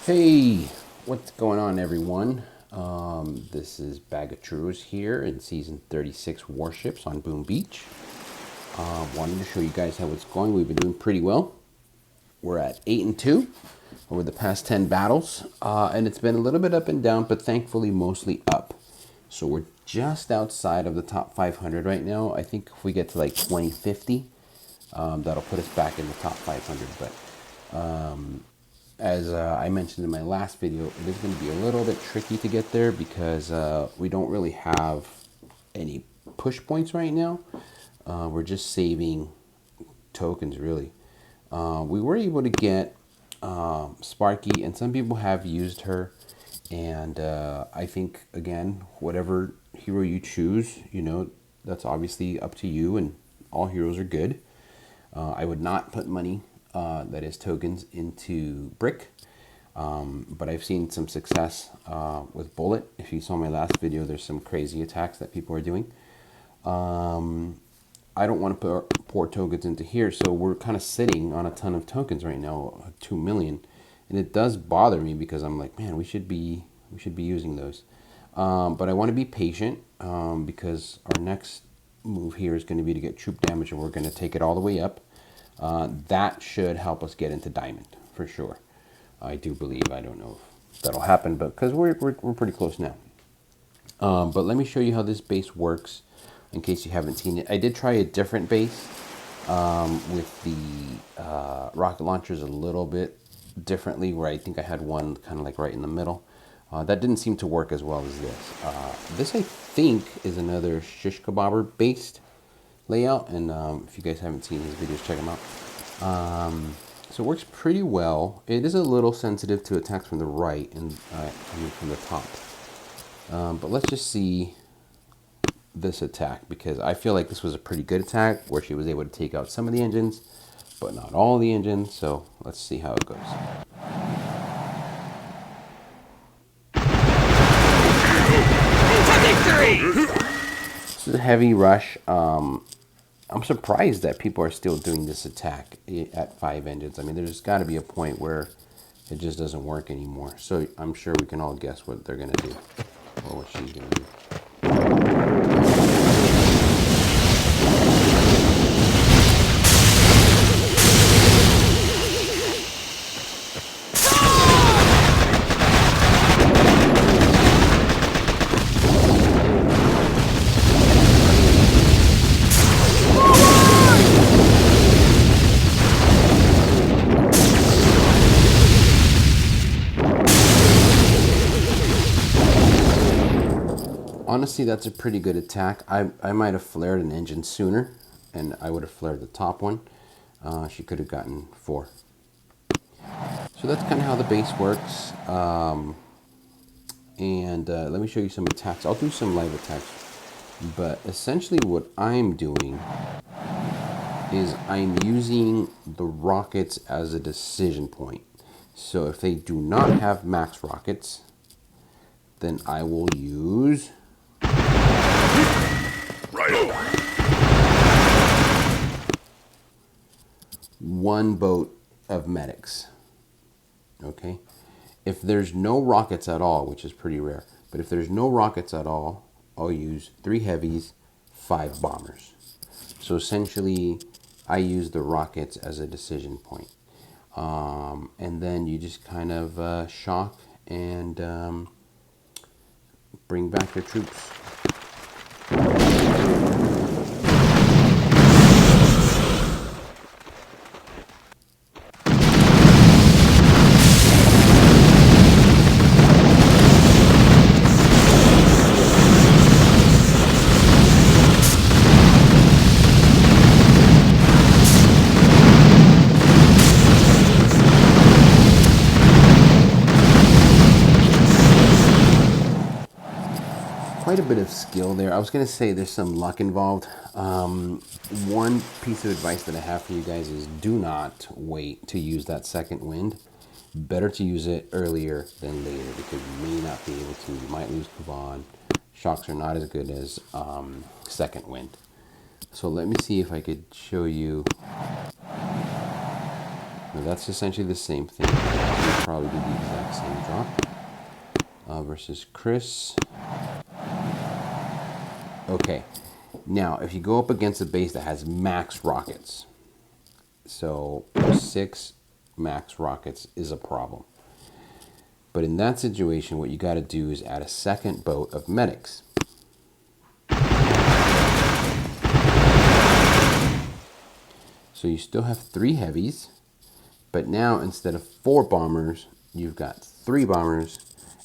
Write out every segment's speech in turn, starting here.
Hey, what's going on, everyone? This is Bag of Trues here in season 36 Warships on Boom Beach. Wanted to show you guys how it's going. We've been doing pretty well. We're at 8-2 over the past 10 battles, and it's been a little bit up and down, but thankfully mostly up. So we're just outside of the top 500 right now. I think if we get to like 2050, that'll put us back in the top 500. But as I mentioned in my last video, it is going to be a little bit tricky to get there because we don't really have any push points right now. We're just saving tokens, really. We were able to get Sparky, and some people have used her. And I think, again, whatever hero you choose, that's obviously up to you, and all heroes are good. I would not put money, that is tokens, into Brick. But I've seen some success with Bullet. If you saw my last video, there's some crazy attacks that people are doing. I don't want to pour tokens into here, so we're kind of sitting on a ton of tokens right now, 2 million. And it does bother me because I'm like, man, we should be using those. But I want to be patient because our next move here is going to be to get troop damage, and we're going to take it all the way up. That should help us get into Diamond for sure. I do believe. I don't know if that'll happen, but because we're pretty close now. But let me show you how this base works in case you haven't seen it. I did try a different base with the rocket launchers a little bit differently, where I think I had one kind of like right in the middle. That didn't seem to work as well as this. This, I think, is another shish kebabber based layout, and if you guys haven't seen his videos, check them out. So it works pretty well. It is a little sensitive to attacks from the right and from the top. But let's just see this attack, because I feel like this was a pretty good attack where she was able to take out some of the engines, but not all the engines. So let's see how it goes. This is a heavy rush. I'm surprised that people are still doing this attack at 5 engines. I mean, there's got to be a point where it just doesn't work anymore. So I'm sure we can all guess what they're going to do, or what she's going to do. Honestly, that's a pretty good attack. I might have flared an engine sooner, and I would have flared the top one. She could have gotten 4. So that's kind of how the base works. Let me show you some attacks. I'll do some live attacks. But essentially what I'm doing is I'm using the rockets as a decision point. So if they do not have max rockets, then I will use one boat of medics. Okay, if there's no rockets at all, which is pretty rare, but if there's no rockets at all, I'll use 3 heavies, 5 bombers. So essentially I use the rockets as a decision point, and then you just kind of shock and bring back your troops. Quite a bit of skill there. I was going to say there's some luck involved. One piece of advice that I have for you guys is do not wait to use that second wind. Better to use it earlier than later, because you may not be able to. You might lose Kavan. Shocks are not as good as second wind. So let me see if I could show you Now that's essentially the same thing. We'll probably do the exact same drop versus Chris. Okay, now if you go up against a base that has max rockets, so 6 max rockets is a problem. But in that situation, what you got to do is add a second boat of medics. So you still have 3 heavies, but now instead of 4 bombers, you've got 3 bombers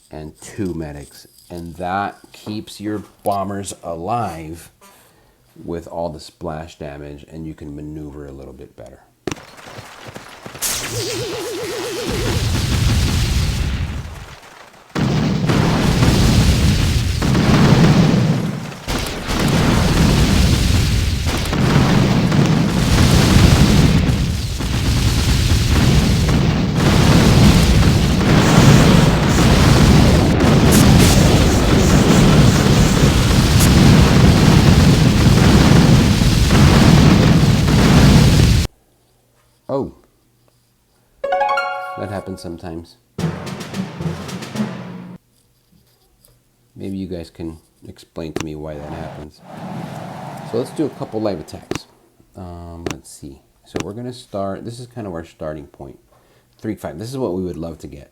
and 2 medics. And that keeps your bombers alive with all the splash damage, and you can maneuver a little bit better. Oh, that happens sometimes. Maybe you guys can explain to me why that happens. So let's do a couple live attacks. Let's see. So we're going to start, this is kind of our starting point. 3-5, this is what we would love to get.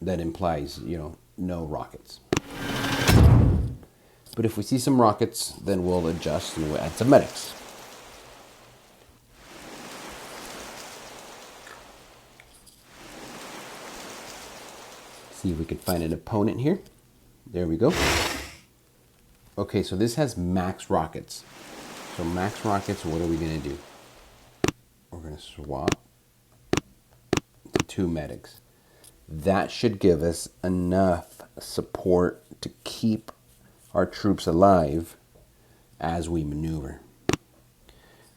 That implies, you know, no rockets. But if we see some rockets, then we'll adjust and we'll add some medics. See if we can find an opponent here. There we go. Okay, so this has max rockets. So max rockets, what are we going to do? We're going to swap to 2 medics. That should give us enough support to keep our troops alive as we maneuver.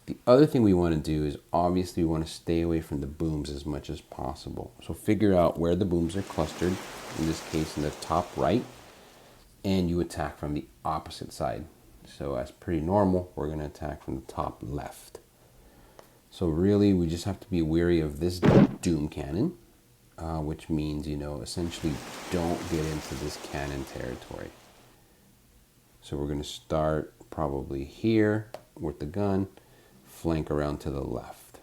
The other thing we want to do is obviously we want to stay away from the booms as much as possible. So figure out where the booms are clustered, in this case in the top right, and you attack from the opposite side. So as pretty normal, we're going to attack from the top left. So really we just have to be wary of this doom cannon, which means, you know, essentially don't get into this cannon territory. So we're going to start probably here with the gun, flank around to the left.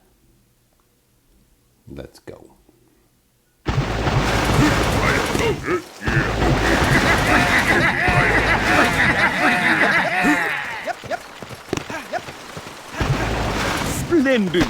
Let's go. Splendid!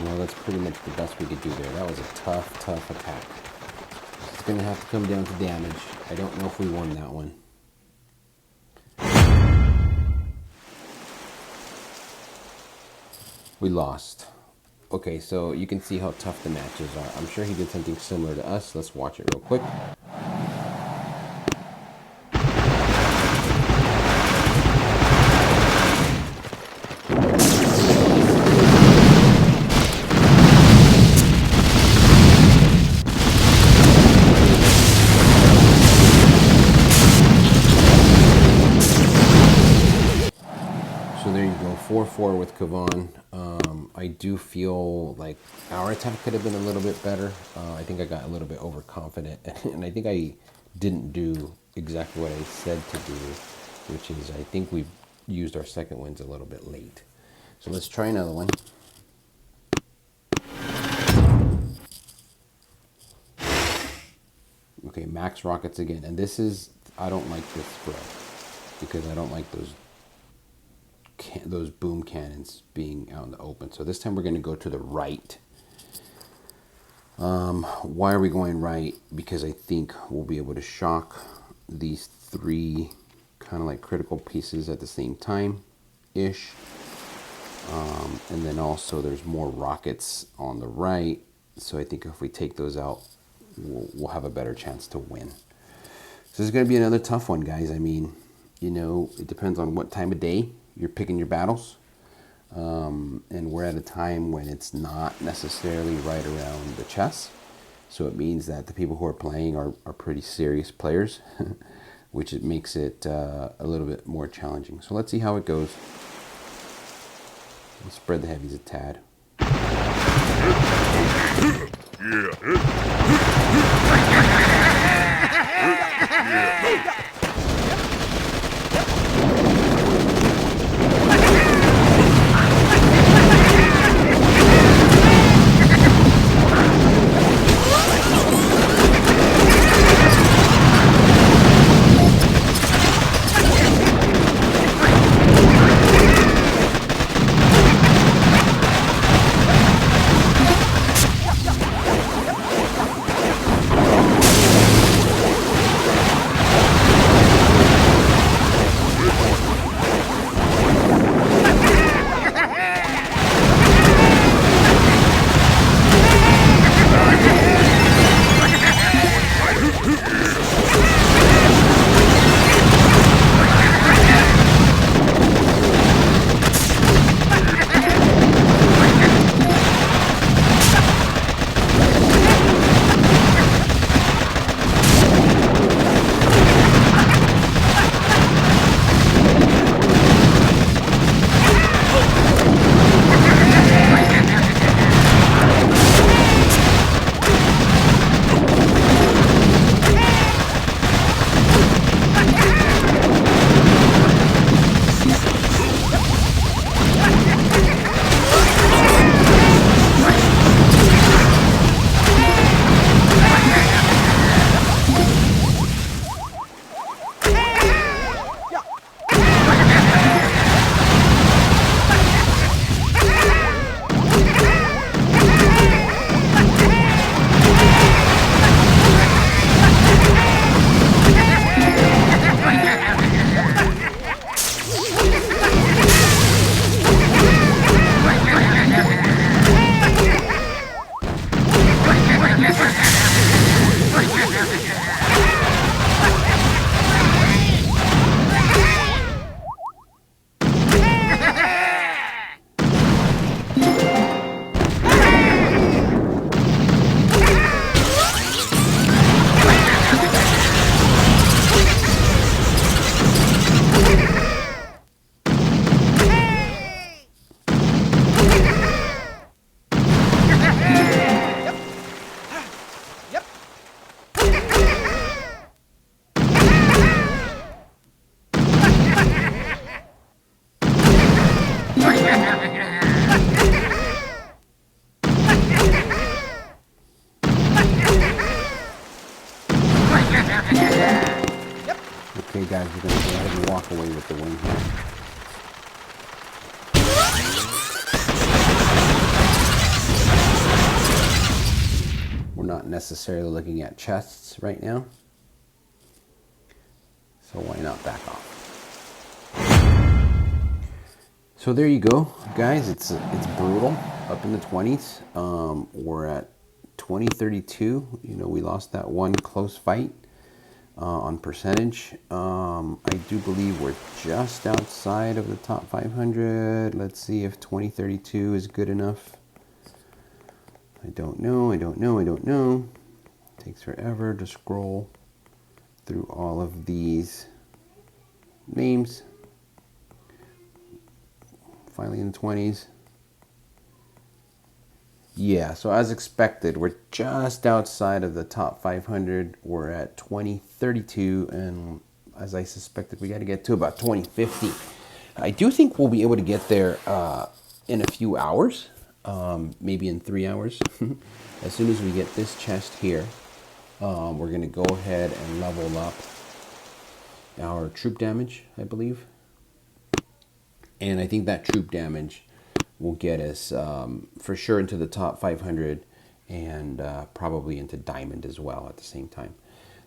Well, that's pretty much the best we could do there. That was a tough attack. going to have to come down to damage. I don't know if we won that one. We lost. Okay, so you can see how tough the matches are. I'm sure he did something similar to us. Let's watch it real quick. So there you go, 4-4 with Kavan. I do feel like our attack could have been a little bit better. I think I got a little bit overconfident, and I think I didn't do exactly what I said to do, which is I think we used our second winds a little bit late. So let's try another one. Okay, max rockets again, and this is, I don't like this spread because I don't like those boom cannons being out in the open. So this time we're going to go to the right. Why are we going right? Because I think we'll be able to shock these three kind of like critical pieces at the same time ish. And then also there's more rockets on the right, so I think if we take those out, we'll have a better chance to win. So this is going to be another tough one, guys. I mean, you know, it depends on what time of day you're picking your battles, and we're at a time when it's not necessarily right around the chess, so it means that the people who are playing are pretty serious players, which it makes it a little bit more challenging. So let's see how it goes. Let's spread the heavies a tad. Okay guys, we're going to go ahead and walk away with the win here. We're not necessarily looking at chests right now. So why not back off? So there you go, guys. It's brutal, up in the 20s. We're at 2032. You know, we lost that one close fight on percentage. I do believe we're just outside of the top 500. Let's see if 2032 is good enough. I don't know. It takes forever to scroll through all of these names. Finally in the 20s. Yeah, so as expected, we're just outside of the top 500. We're at 2032, and as I suspected, we got to get to about 2050. I do think we'll be able to get there in a few hours, maybe in 3 hours. As soon as we get this chest here, we're going to go ahead and level up our troop damage, I believe. And I think that troop damage will get us for sure into the top 500 and probably into diamond as well at the same time.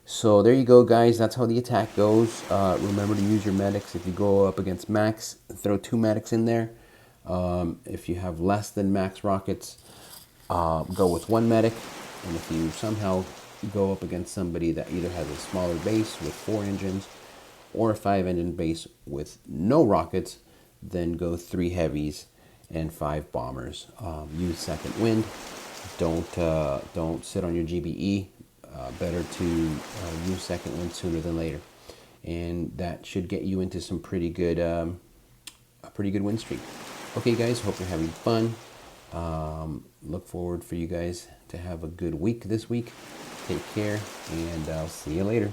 So there you go, guys. That's how the attack goes. Remember to use your medics. If you go up against max, throw 2 medics in there. If you have less than max rockets, go with 1 medic. And if you somehow go up against somebody that either has a smaller base with 4 engines or a 5-engine base with no rockets, then go 3 heavies and 5 bombers. Use second wind. Don't sit on your GBE. Better to use second wind sooner than later, and that should get you into some pretty good a pretty good win streak. Okay, guys, hope you're having fun. Look forward for you guys to have a good week this week. Take care, and I'll see you later.